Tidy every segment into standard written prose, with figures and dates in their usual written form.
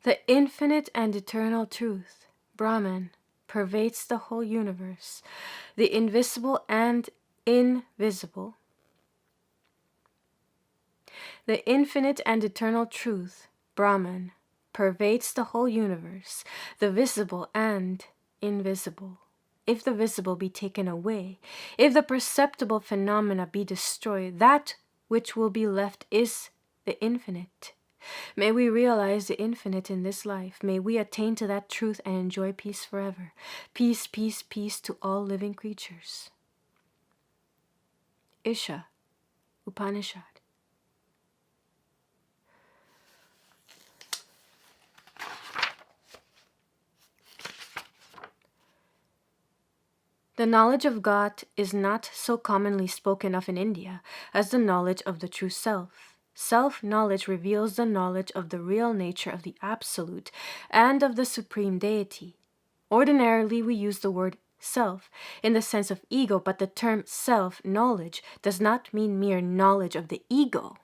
The infinite and eternal truth, Brahman, pervades the whole universe. The invisible and invisible. The infinite and eternal truth, Brahman, pervades the whole universe, the visible and invisible. If the visible be taken away, if the perceptible phenomena be destroyed, that which will be left is the infinite. May we realize the infinite in this life. May we attain to that truth and enjoy peace forever. Peace, peace, peace to all living creatures. Isha, Upanishad. The knowledge of God is not so commonly spoken of in India as the knowledge of the true self. Self-knowledge reveals the knowledge of the real nature of the Absolute and of the Supreme Deity. Ordinarily, we use the word self in the sense of ego, but the term self-knowledge does not mean mere knowledge of the ego.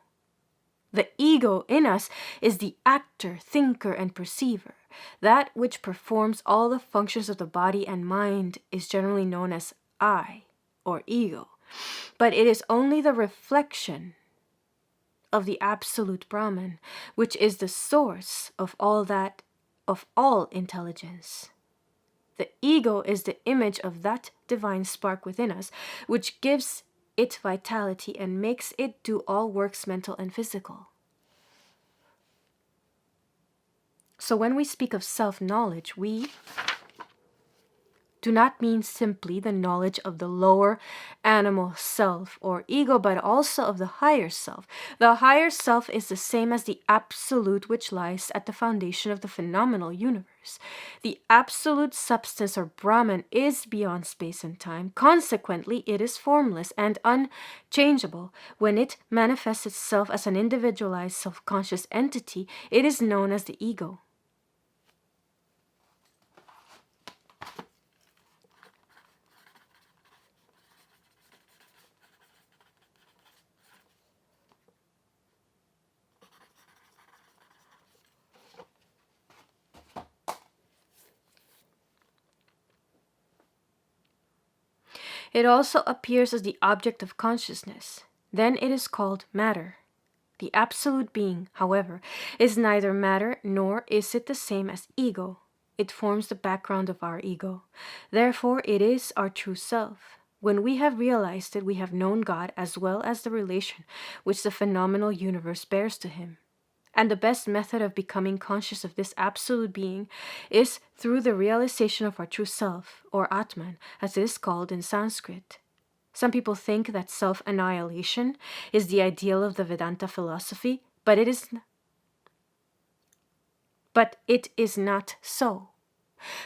The ego in us is the actor, thinker, and perceiver. That which performs all the functions of the body and mind is generally known as I, or ego. But it is only the reflection of the absolute Brahman, which is the source of all intelligence. The ego is the image of that divine spark within us, which gives it vitality and makes it do all works mental and physical. So when we speak of self-knowledge, we do not mean simply the knowledge of the lower animal self or ego, but also of the higher self. The higher self is the same as the absolute which lies at the foundation of the phenomenal universe. The absolute substance or Brahman is beyond space and time. Consequently, it is formless and unchangeable. When it manifests itself as an individualized self-conscious entity, it is known as the ego. It also appears as the object of consciousness. Then it is called matter. The absolute being, however, is neither matter nor is it the same as ego. It forms the background of our ego. Therefore, it is our true self. When we have realized it, we have known God as well as the relation which the phenomenal universe bears to Him. And the best method of becoming conscious of this absolute being is through the realization of our true self, or Atman, as it is called in Sanskrit. Some people think that self-annihilation is the ideal of the Vedanta philosophy, but it is not so.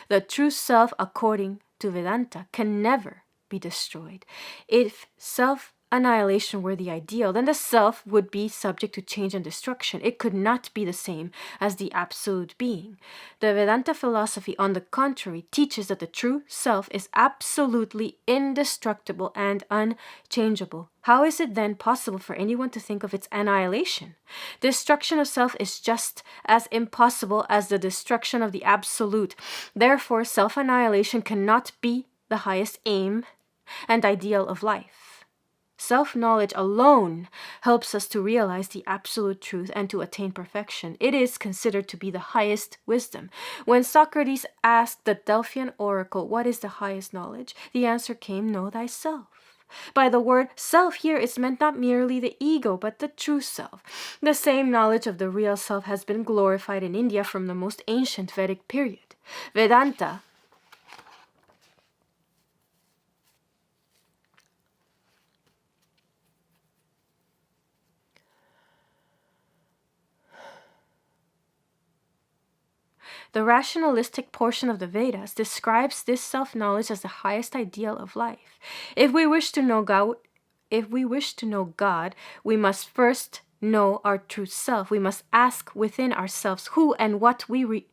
The true self, according to Vedanta, can never be destroyed. If self-annihilation were the ideal, then the self would be subject to change and destruction. It could not be the same as the absolute being. The Vedanta philosophy, on the contrary, teaches that the true self is absolutely indestructible and unchangeable. How is it then possible for anyone to think of its annihilation? Destruction of self is just as impossible as the destruction of the absolute. Therefore, self-annihilation cannot be the highest aim and ideal of life. Self-knowledge alone helps us to realize the absolute truth and to attain perfection. It is considered to be the highest wisdom. When Socrates asked the Delphian oracle, "What is the highest knowledge?" the answer came, "Know thyself." By the word self here is meant not merely the ego, but the true self. The same knowledge of the real self has been glorified in India from the most ancient Vedic period. Vedanta The rationalistic portion of the Vedas describes this self-knowledge as the highest ideal of life. If we wish to know God, we must first know our true self. We must ask within ourselves who and what we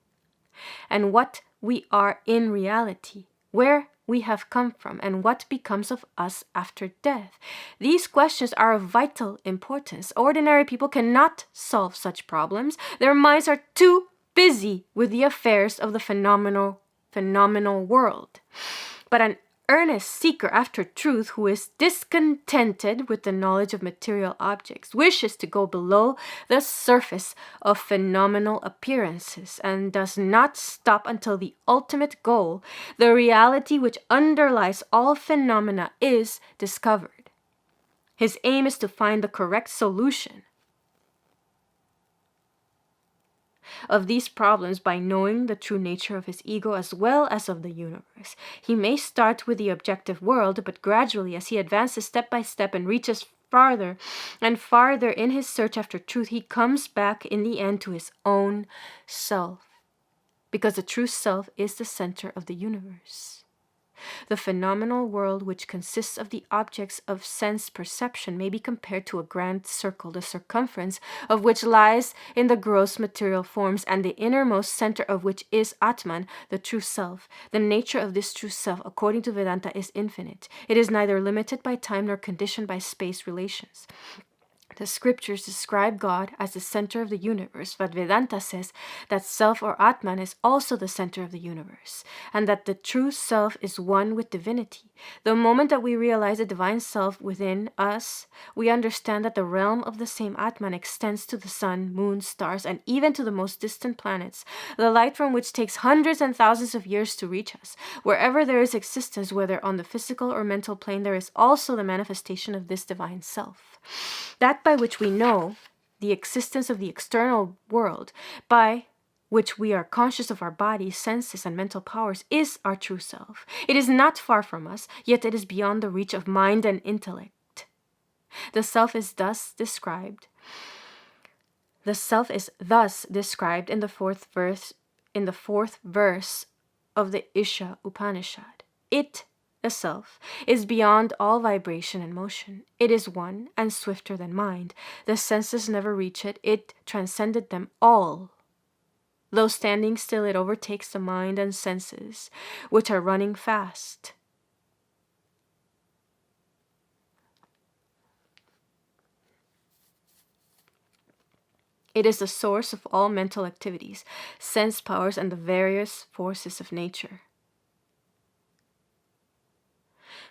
are in reality, where we have come from, and what becomes of us after death. These questions are of vital importance. Ordinary people cannot solve such problems. Their minds are too busy with the affairs of the phenomenal world. But an earnest seeker after truth who is discontented with the knowledge of material objects wishes to go below the surface of phenomenal appearances and does not stop until the ultimate goal, the reality which underlies all phenomena, is discovered. His aim is to find the correct solution of these problems by knowing the true nature of his ego as well as of the universe. He may start with the objective world, but gradually, as he advances step by step and reaches farther and farther in his search after truth, he comes back in the end to his own self, because the true self is the center of the universe. The phenomenal world, which consists of the objects of sense perception, may be compared to a grand circle, the circumference of which lies in the gross material forms, and the innermost center of which is Atman, the true self. The nature of this true self, according to Vedanta, is infinite. It is neither limited by time nor conditioned by space relations. The scriptures describe God as the center of the universe, but Vedanta says that self or Atman is also the center of the universe, and that the true self is one with divinity. The moment that we realize the divine self within us, we understand that the realm of the same Atman extends to the sun, moon, stars, and even to the most distant planets, the light from which takes hundreds and thousands of years to reach us. Wherever there is existence, whether on the physical or mental plane, there is also the manifestation of this divine self. That by which we know the existence of the external world, by which we are conscious of our bodies, senses, and mental powers, is our true self. It is not far from us, yet it is beyond the reach of mind and intellect. The self is thus described in the fourth verse of the Isha Upanishad. It, the self, is beyond all vibration and motion. It is one and swifter than mind. The senses never reach it. It transcended them all. Though standing still, it overtakes the mind and senses, which are running fast. It is the source of all mental activities, sense powers, and the various forces of nature.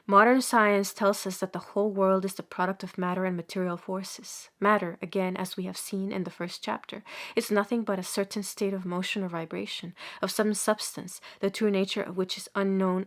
Modern science tells us that the whole world is the product of matter and material forces. Matter, again, as we have seen in the first chapter, is nothing but a certain state of motion or vibration, of some substance, the true nature of which is unknown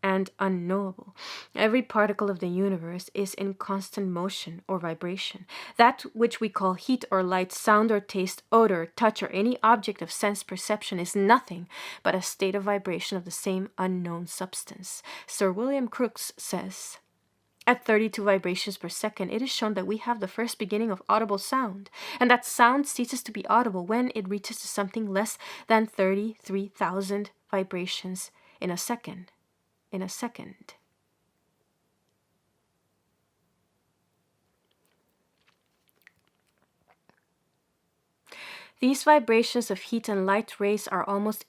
and unknowable. Every particle of the universe is in constant motion or vibration. That which we call heat or light, sound or taste, odor, touch, or any object of sense perception is nothing but a state of vibration of the same unknown substance. Sir William Crookes says, at 32 vibrations per second, it is shown that we have the first beginning of audible sound, and that sound ceases to be audible when it reaches to something less than 33,000 vibrations in a second. These vibrations of heat and light rays are almost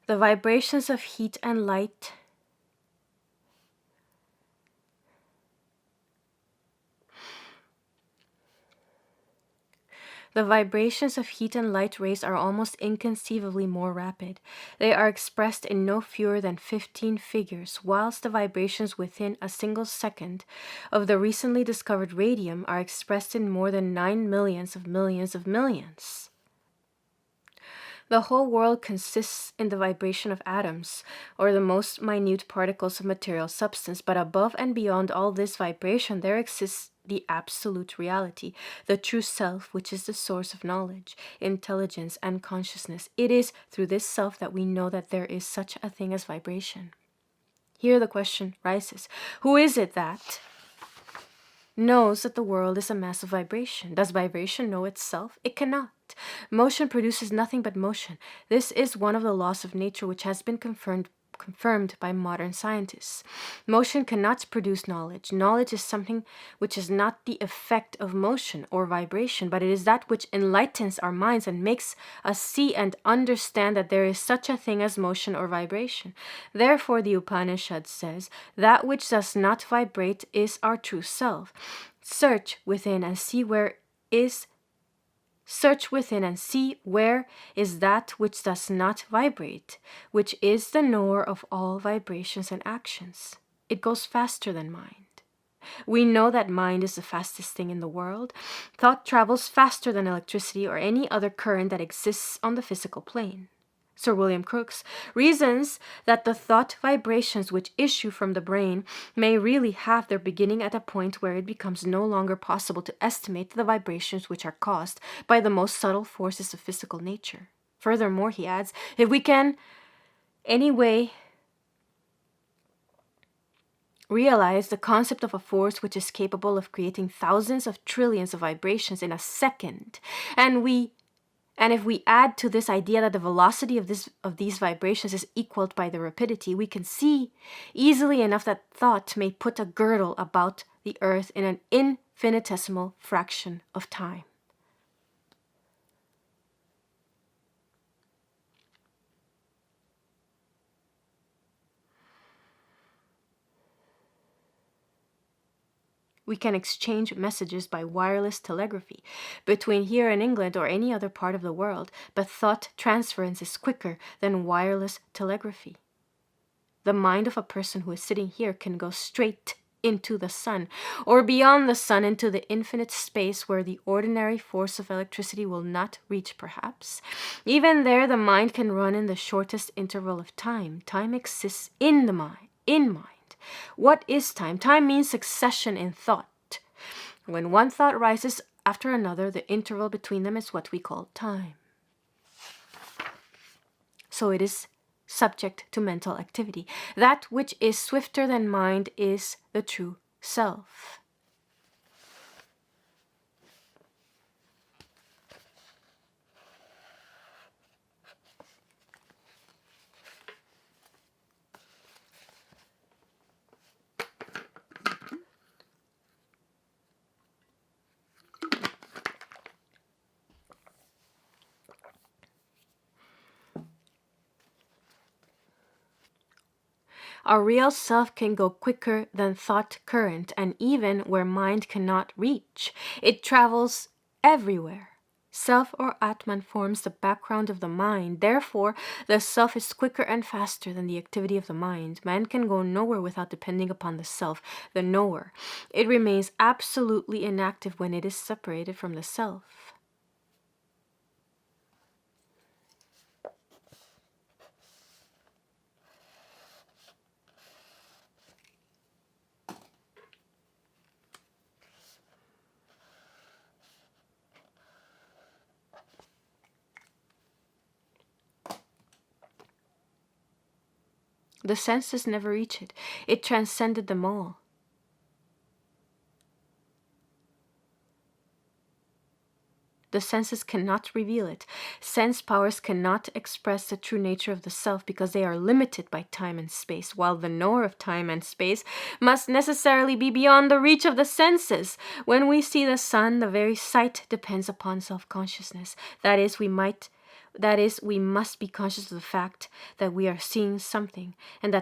the vibrations of heat and light The vibrations of heat and light rays are almost inconceivably more rapid. They are expressed in no fewer than 15 figures, whilst the vibrations within a single second of the recently discovered radium are expressed in more than 9 millions of millions of millions. The whole world consists in the vibration of atoms, or the most minute particles of material substance, but above and beyond all this vibration there exists the absolute reality, the true self, which is the source of knowledge, intelligence, and consciousness. It is through this self that we know that there is such a thing as vibration. Here the question rises, who is it that knows that the world is a mass of vibration? Does vibration know itself? It cannot. Motion produces nothing but motion. This is one of the laws of nature which has been confirmed confirmed by modern scientists. Motion cannot produce knowledge. Knowledge is something which is not the effect of motion or vibration, but it is that which enlightens our minds and makes us see and understand that there is such a thing as motion or vibration. Therefore, the Upanishad says, that which does not vibrate is our true self. Search within and see where is that which does not vibrate, which is the knower of all vibrations and actions. It goes faster than mind. We know that mind is the fastest thing in the world. Thought travels faster than electricity or any other current that exists on the physical plane. Sir William Crookes reasons that the thought vibrations which issue from the brain may really have their beginning at a point where it becomes no longer possible to estimate the vibrations which are caused by the most subtle forces of physical nature. Furthermore, he adds, if we can anyway realize the concept of a force which is capable of creating thousands of trillions of vibrations in a second, and if we add to this idea that the velocity of these vibrations is equaled by the rapidity, we can see easily enough that thought may put a girdle about the earth in an infinitesimal fraction of time. We can exchange messages by wireless telegraphy between here and England or any other part of the world, but thought transference is quicker than wireless telegraphy. The mind of a person who is sitting here can go straight into the sun, or beyond the sun into the infinite space where the ordinary force of electricity will not reach, perhaps. Even there, the mind can run in the shortest interval of time. Time exists in the mind, What is time? Time means succession in thought. When one thought rises after another, the interval between them is what we call time. So it is subject to mental activity. That which is swifter than mind is the true self. Our real self can go quicker than thought current, and even where mind cannot reach. It travels everywhere. Self or Atman forms the background of the mind. Therefore, the self is quicker and faster than the activity of the mind. Man can go nowhere without depending upon the self, the knower. It remains absolutely inactive when it is separated from the self. The senses never reach it. It transcended them all. The senses cannot reveal it. Sense powers cannot express the true nature of the self because they are limited by time and space, while the knower of time and space must necessarily be beyond the reach of the senses. When we see the sun, the very sight depends upon self-consciousness. That is, we must be conscious of the fact that we are seeing something, and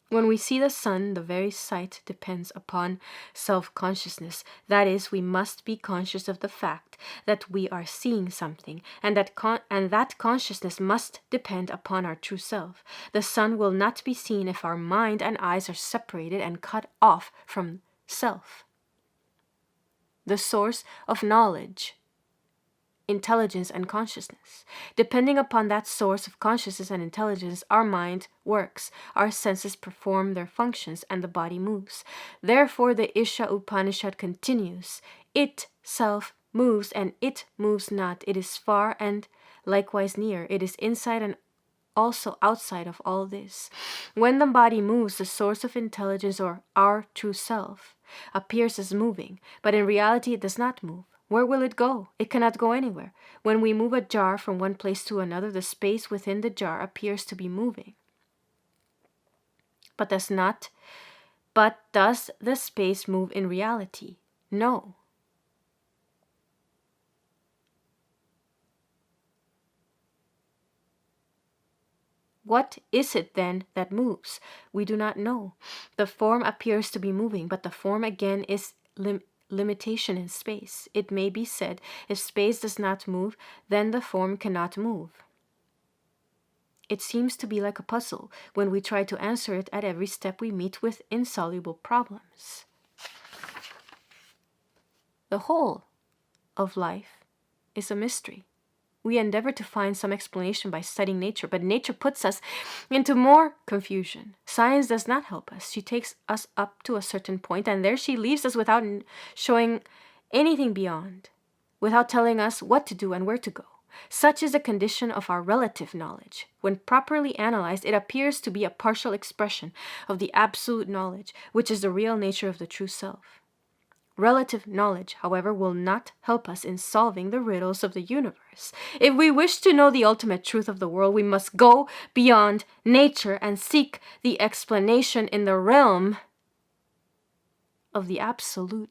when we see the sun, the very sight depends upon self-consciousness. That is, we must be conscious of the fact that we are seeing something, and that consciousness must depend upon our true self. The sun will not be seen if our mind and eyes are separated and cut off from self. The source of knowledge, intelligence, and consciousness. Depending upon that source of consciousness and intelligence, our mind works, our senses perform their functions, and the body moves. Therefore, the Isha Upanishad continues, it self moves, and it moves not. It is far and likewise near. It is inside and also outside of all this. When the body moves, the source of intelligence, or our true self, appears as moving, but in reality it does not move. Where will it go? It cannot go anywhere. When we move a jar from one place to another, the space within the jar appears to be moving. But does the space move in reality? No. What is it then that moves? We do not know. The form appears to be moving, but the form again is limitation in space. It may be said, if space does not move, then the form cannot move. It seems to be like a puzzle. When we try to answer it at every step, we meet with insoluble problems. The whole of life is a mystery. We endeavor to find some explanation by studying nature, but nature puts us into more confusion. Science does not help us. She takes us up to a certain point, and there she leaves us without showing anything beyond, without telling us what to do and where to go. Such is the condition of our relative knowledge. When properly analyzed, it appears to be a partial expression of the absolute knowledge, which is the real nature of the true self. Relative knowledge, however, will not help us in solving the riddles of the universe. If we wish to know the ultimate truth of the world, we must go beyond nature and seek the explanation in the realm of the absolute